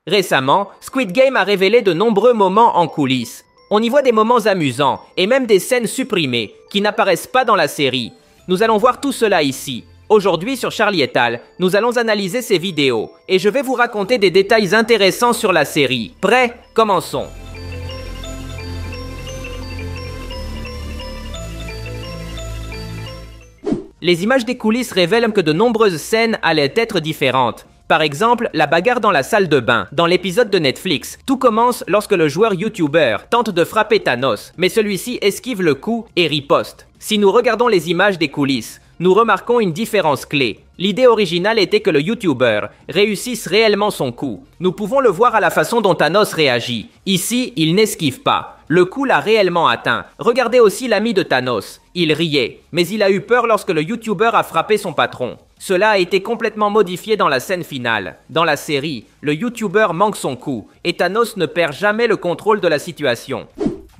Récemment, Squid Game a révélé de nombreux moments en coulisses. On y voit des moments amusants et même des scènes supprimées qui n'apparaissent pas dans la série. Nous allons voir tout cela ici. Aujourd'hui sur Charlie et Tal, nous allons analyser ces vidéos et je vais vous raconter des détails intéressants sur la série. Prêts? Commençons. Les images des coulisses révèlent que de nombreuses scènes allaient être différentes. Par exemple, la bagarre dans la salle de bain, dans l'épisode de Netflix. Tout commence lorsque le joueur YouTuber tente de frapper Thanos, mais celui-ci esquive le coup et riposte. Si nous regardons les images des coulisses, nous remarquons une différence clé. L'idée originale était que le YouTuber réussisse réellement son coup. Nous pouvons le voir à la façon dont Thanos réagit. Ici, il n'esquive pas. Le coup l'a réellement atteint. Regardez aussi l'ami de Thanos. Il riait, mais il a eu peur lorsque le YouTuber a frappé son patron. Cela a été complètement modifié dans la scène finale. Dans la série, le YouTuber manque son coup et Thanos ne perd jamais le contrôle de la situation.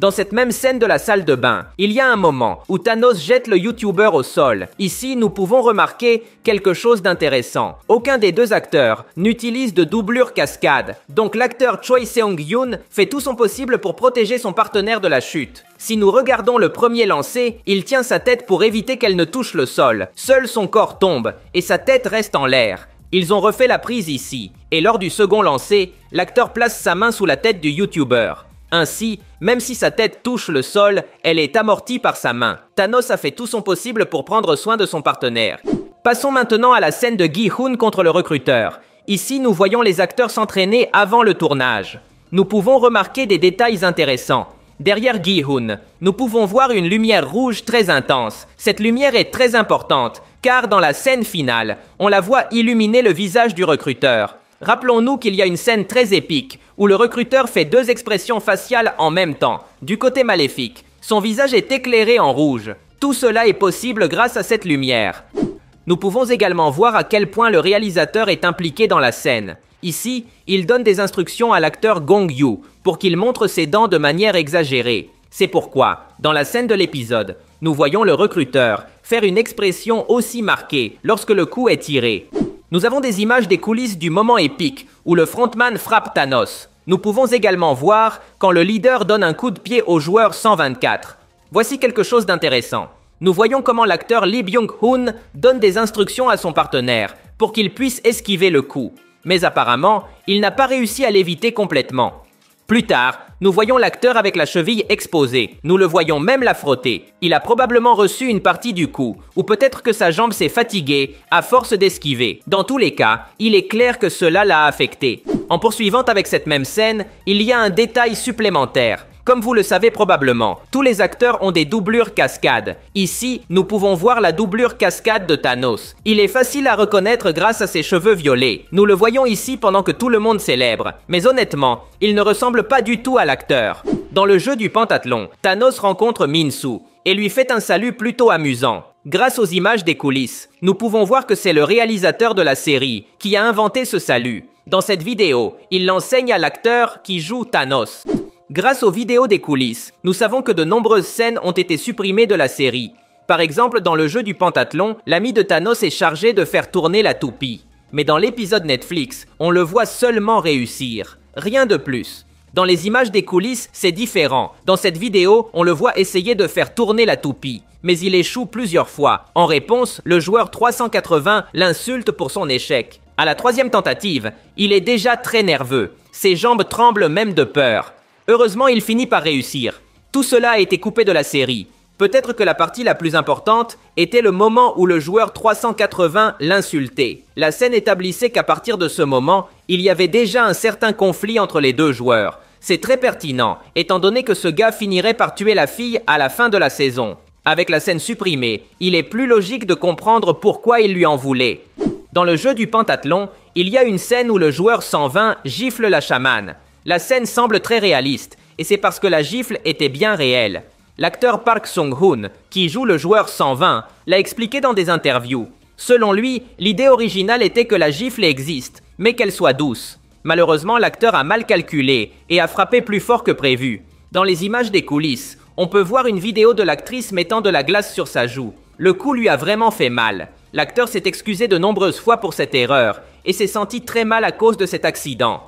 Dans cette même scène de la salle de bain, il y a un moment où Thanos jette le YouTuber au sol. Ici, nous pouvons remarquer quelque chose d'intéressant. Aucun des deux acteurs n'utilise de doublure cascade. Donc l'acteur Choi Seong-yoon fait tout son possible pour protéger son partenaire de la chute. Si nous regardons le premier lancer, il tient sa tête pour éviter qu'elle ne touche le sol. Seul son corps tombe et sa tête reste en l'air. Ils ont refait la prise ici. Et lors du second lancer, l'acteur place sa main sous la tête du YouTuber. Ainsi, même si sa tête touche le sol, elle est amortie par sa main. Thanos a fait tout son possible pour prendre soin de son partenaire. Passons maintenant à la scène de Gi-hoon contre le recruteur. Ici, nous voyons les acteurs s'entraîner avant le tournage. Nous pouvons remarquer des détails intéressants. Derrière Gi-hoon, nous pouvons voir une lumière rouge très intense. Cette lumière est très importante, car dans la scène finale, on la voit illuminer le visage du recruteur. Rappelons-nous qu'il y a une scène très épique où le recruteur fait deux expressions faciales en même temps. Du côté maléfique, son visage est éclairé en rouge. Tout cela est possible grâce à cette lumière. Nous pouvons également voir à quel point le réalisateur est impliqué dans la scène. Ici, il donne des instructions à l'acteur Gong-yoo pour qu'il montre ses dents de manière exagérée. C'est pourquoi, dans la scène de l'épisode, nous voyons le recruteur faire une expression aussi marquée lorsque le coup est tiré. Nous avons des images des coulisses du moment épique où le frontman frappe Thanos. Nous pouvons également voir quand le leader donne un coup de pied au joueur 124. Voici quelque chose d'intéressant. Nous voyons comment l'acteur Lee Byung-hun donne des instructions à son partenaire pour qu'il puisse esquiver le coup. Mais apparemment, il n'a pas réussi à l'éviter complètement. Plus tard, nous voyons l'acteur avec la cheville exposée. Nous le voyons même la frotter. Il a probablement reçu une partie du coup, ou peut-être que sa jambe s'est fatiguée à force d'esquiver. Dans tous les cas, il est clair que cela l'a affecté. En poursuivant avec cette même scène, il y a un détail supplémentaire. Comme vous le savez probablement, tous les acteurs ont des doublures cascades. Ici, nous pouvons voir la doublure cascade de Thanos. Il est facile à reconnaître grâce à ses cheveux violets. Nous le voyons ici pendant que tout le monde célèbre. Mais honnêtement, il ne ressemble pas du tout à l'acteur. Dans le jeu du pentathlon, Thanos rencontre Min-soo et lui fait un salut plutôt amusant. Grâce aux images des coulisses, nous pouvons voir que c'est le réalisateur de la série qui a inventé ce salut. Dans cette vidéo, il l'enseigne à l'acteur qui joue Thanos. Grâce aux vidéos des coulisses, nous savons que de nombreuses scènes ont été supprimées de la série. Par exemple, dans le jeu du pentathlon, l'ami de Thanos est chargé de faire tourner la toupie. Mais dans l'épisode Netflix, on le voit seulement réussir. Rien de plus. Dans les images des coulisses, c'est différent. Dans cette vidéo, on le voit essayer de faire tourner la toupie. Mais il échoue plusieurs fois. En réponse, le joueur 380 l'insulte pour son échec. À la troisième tentative, il est déjà très nerveux. Ses jambes tremblent même de peur. Heureusement, il finit par réussir. Tout cela a été coupé de la série. Peut-être que la partie la plus importante était le moment où le joueur 380 l'insultait. La scène établissait qu'à partir de ce moment, il y avait déjà un certain conflit entre les deux joueurs. C'est très pertinent, étant donné que ce gars finirait par tuer la fille à la fin de la saison. Avec la scène supprimée, il est plus logique de comprendre pourquoi il lui en voulait. Dans le jeu du pentathlon, il y a une scène où le joueur 120 gifle la chamane. La scène semble très réaliste, et c'est parce que la gifle était bien réelle. L'acteur Park Sung-hoon, qui joue le joueur 120, l'a expliqué dans des interviews. Selon lui, l'idée originale était que la gifle existe, mais qu'elle soit douce. Malheureusement, l'acteur a mal calculé et a frappé plus fort que prévu. Dans les images des coulisses, on peut voir une vidéo de l'actrice mettant de la glace sur sa joue. Le coup lui a vraiment fait mal. L'acteur s'est excusé de nombreuses fois pour cette erreur et s'est senti très mal à cause de cet accident.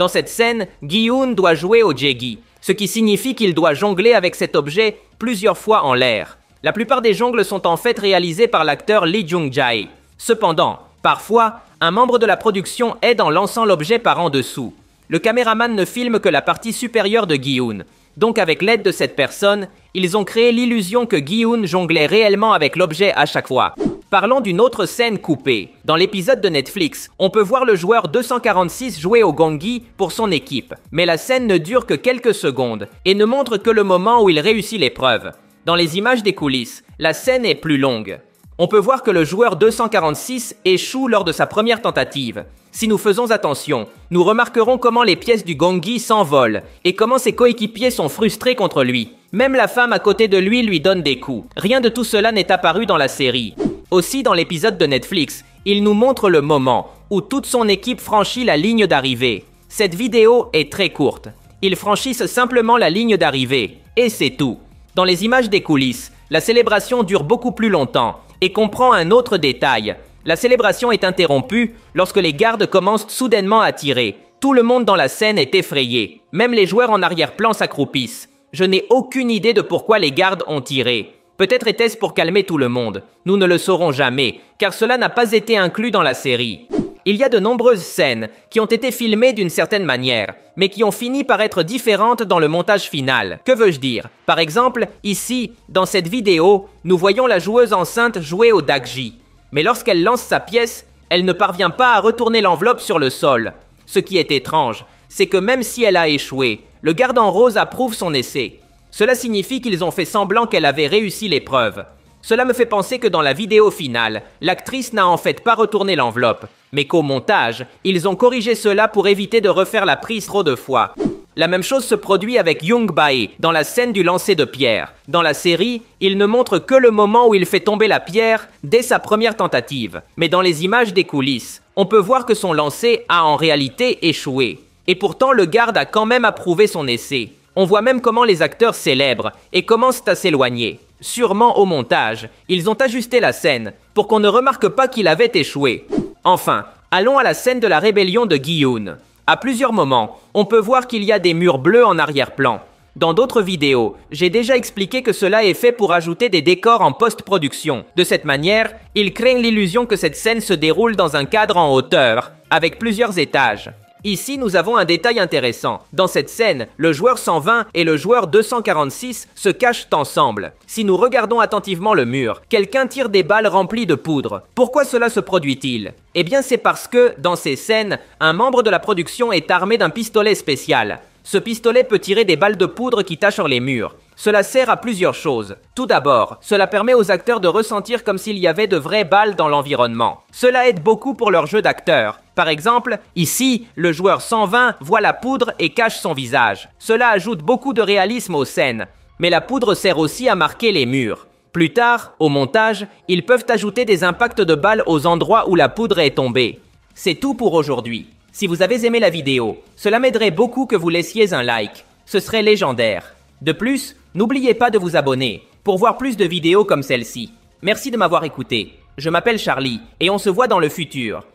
Dans cette scène, Gi-hun doit jouer au Jeegi, ce qui signifie qu'il doit jongler avec cet objet plusieurs fois en l'air. La plupart des jongles sont en fait réalisés par l'acteur Lee Jung-jae. Cependant, parfois, un membre de la production aide en lançant l'objet par en dessous. Le caméraman ne filme que la partie supérieure de Gi-hun. Donc avec l'aide de cette personne, ils ont créé l'illusion que Gi-hun jonglait réellement avec l'objet à chaque fois. Parlons d'une autre scène coupée. Dans l'épisode de Netflix, on peut voir le joueur 246 jouer au gongi pour son équipe. Mais la scène ne dure que quelques secondes et ne montre que le moment où il réussit l'épreuve. Dans les images des coulisses, la scène est plus longue. On peut voir que le joueur 246 échoue lors de sa première tentative. Si nous faisons attention, nous remarquerons comment les pièces du gongi s'envolent et comment ses coéquipiers sont frustrés contre lui. Même la femme à côté de lui donne des coups. Rien de tout cela n'est apparu dans la série. Aussi, dans l'épisode de Netflix, il nous montre le moment où toute son équipe franchit la ligne d'arrivée. Cette vidéo est très courte. Ils franchissent simplement la ligne d'arrivée. Et c'est tout. Dans les images des coulisses, la célébration dure beaucoup plus longtemps et comprend un autre détail. La célébration est interrompue lorsque les gardes commencent soudainement à tirer. Tout le monde dans la scène est effrayé. Même les joueurs en arrière-plan s'accroupissent. Je n'ai aucune idée de pourquoi les gardes ont tiré. Peut-être était-ce pour calmer tout le monde. Nous ne le saurons jamais, car cela n'a pas été inclus dans la série. Il y a de nombreuses scènes qui ont été filmées d'une certaine manière, mais qui ont fini par être différentes dans le montage final. Que veux-je dire? Par exemple, ici, dans cette vidéo, nous voyons la joueuse enceinte jouer au dakji. Mais lorsqu'elle lance sa pièce, elle ne parvient pas à retourner l'enveloppe sur le sol. Ce qui est étrange, c'est que même si elle a échoué, le garde en rose approuve son essai. Cela signifie qu'ils ont fait semblant qu'elle avait réussi l'épreuve. Cela me fait penser que dans la vidéo finale, l'actrice n'a en fait pas retourné l'enveloppe, mais qu'au montage, ils ont corrigé cela pour éviter de refaire la prise trop de fois. La même chose se produit avec Young Bae dans la scène du lancer de pierre. Dans la série, il ne montre que le moment où il fait tomber la pierre dès sa première tentative. Mais dans les images des coulisses, on peut voir que son lancer a en réalité échoué. Et pourtant, le garde a quand même approuvé son essai. On voit même comment les acteurs célèbrent et commencent à s'éloigner. Sûrement au montage, ils ont ajusté la scène pour qu'on ne remarque pas qu'il avait échoué. Enfin, allons à la scène de la rébellion de Gi-hun. À plusieurs moments, on peut voir qu'il y a des murs bleus en arrière-plan. Dans d'autres vidéos, j'ai déjà expliqué que cela est fait pour ajouter des décors en post-production. De cette manière, ils craignent l'illusion que cette scène se déroule dans un cadre en hauteur, avec plusieurs étages. Ici, nous avons un détail intéressant. Dans cette scène, le joueur 120 et le joueur 246 se cachent ensemble. Si nous regardons attentivement le mur, quelqu'un tire des balles remplies de poudre. Pourquoi cela se produit-il? Eh bien, c'est parce que, dans ces scènes, un membre de la production est armé d'un pistolet spécial. Ce pistolet peut tirer des balles de poudre qui tachent sur les murs. Cela sert à plusieurs choses. Tout d'abord, cela permet aux acteurs de ressentir comme s'il y avait de vraies balles dans l'environnement. Cela aide beaucoup pour leur jeu d'acteur. Par exemple, ici, le joueur 120 voit la poudre et cache son visage. Cela ajoute beaucoup de réalisme aux scènes. Mais la poudre sert aussi à marquer les murs. Plus tard, au montage, ils peuvent ajouter des impacts de balles aux endroits où la poudre est tombée. C'est tout pour aujourd'hui. Si vous avez aimé la vidéo, cela m'aiderait beaucoup que vous laissiez un like. Ce serait légendaire. De plus, n'oubliez pas de vous abonner pour voir plus de vidéos comme celle-ci. Merci de m'avoir écouté. Je m'appelle Charlie et on se voit dans le futur.